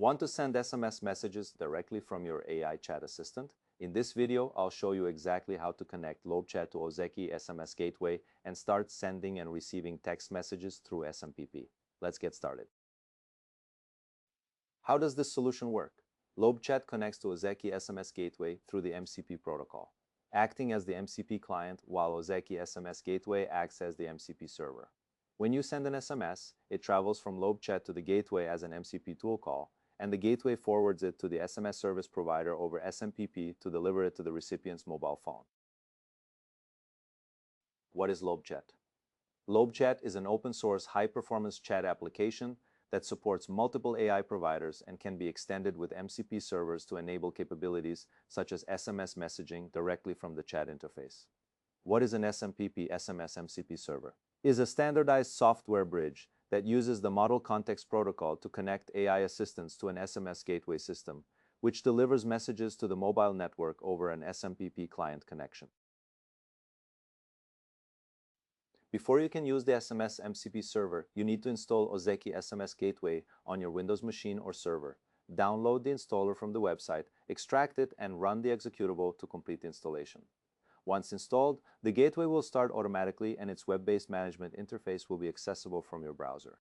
Want to send SMS messages directly from your AI chat assistant? In this video, I'll show you exactly how to connect LobeChat to Ozeki SMS Gateway and start sending and receiving text messages through SMPP. Let's get started. How does this solution work? LobeChat connects to Ozeki SMS Gateway through the MCP protocol, acting as the MCP client while Ozeki SMS Gateway acts as the MCP server. When you send an SMS, it travels from LobeChat to the gateway as an MCP tool call, and the gateway forwards it to the SMS service provider over SMPP to deliver it to the recipient's mobile phone. What is LobeChat? LobeChat is an open-source, high-performance chat application that supports multiple AI providers and can be extended with MCP servers to enable capabilities such as SMS messaging directly from the chat interface. What is an SMPP SMS MCP server? It is a standardized software bridge that uses the Model Context Protocol to connect AI assistants to an SMS gateway system, which delivers messages to the mobile network over an SMPP client connection. Before you can use the SMS MCP server, you need to install Ozeki SMS Gateway on your Windows machine or server. Download the installer from the website, extract it, and run the executable to complete the installation. Once installed, the gateway will start automatically and its web-based management interface will be accessible from your browser.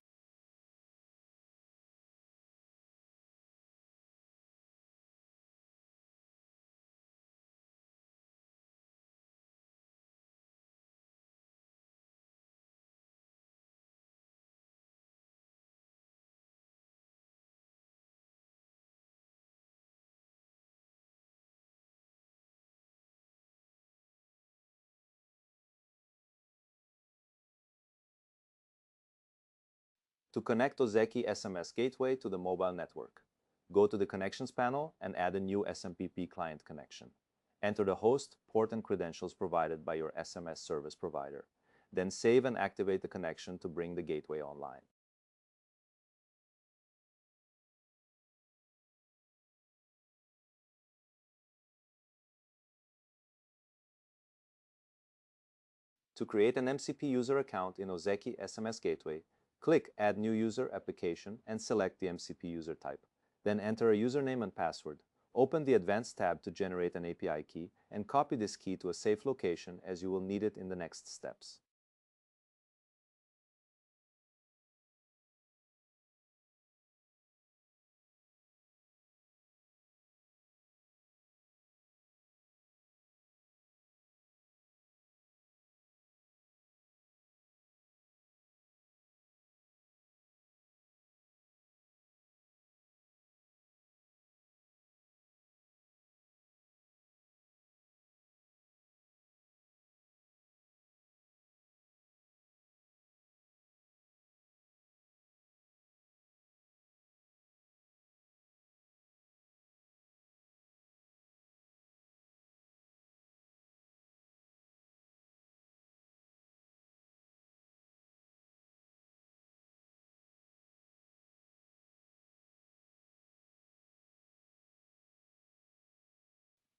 To connect Ozeki SMS Gateway to the mobile network, go to the Connections panel and add a new SMPP client connection. Enter the host, port, and credentials provided by your SMS service provider. Then save and activate the connection to bring the gateway online. To create an MCP user account in Ozeki SMS Gateway, click Add New User Application and select the MCP user type. Then enter a username and password. Open the Advanced tab to generate an API key and copy this key to a safe location as you will need it in the next steps.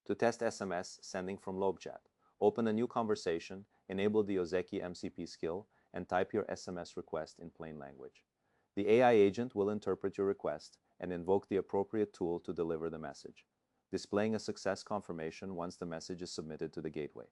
To test SMS sending from LobeChat, open a new conversation, enable the Ozeki MCP skill, and type your SMS request in plain language. The AI agent will interpret your request and invoke the appropriate tool to deliver the message, displaying a success confirmation once the message is submitted to the gateway.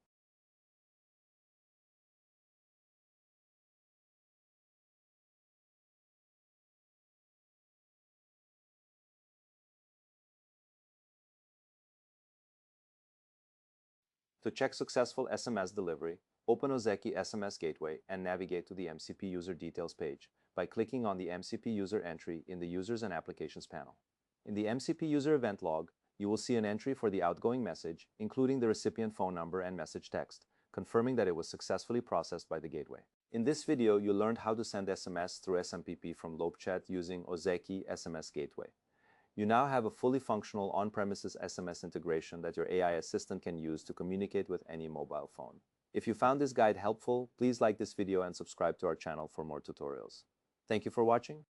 To check successful SMS delivery, open Ozeki SMS Gateway and navigate to the MCP User Details page by clicking on the MCP User entry in the Users and Applications panel. In the MCP User event log, you will see an entry for the outgoing message, including the recipient phone number and message text, confirming that it was successfully processed by the gateway. In this video, you learned how to send SMS through SMPP from LobeChat using Ozeki SMS Gateway. You now have a fully functional on-premises SMS integration that your AI assistant can use to communicate with any mobile phone. If you found this guide helpful, please like this video and subscribe to our channel for more tutorials. Thank you for watching.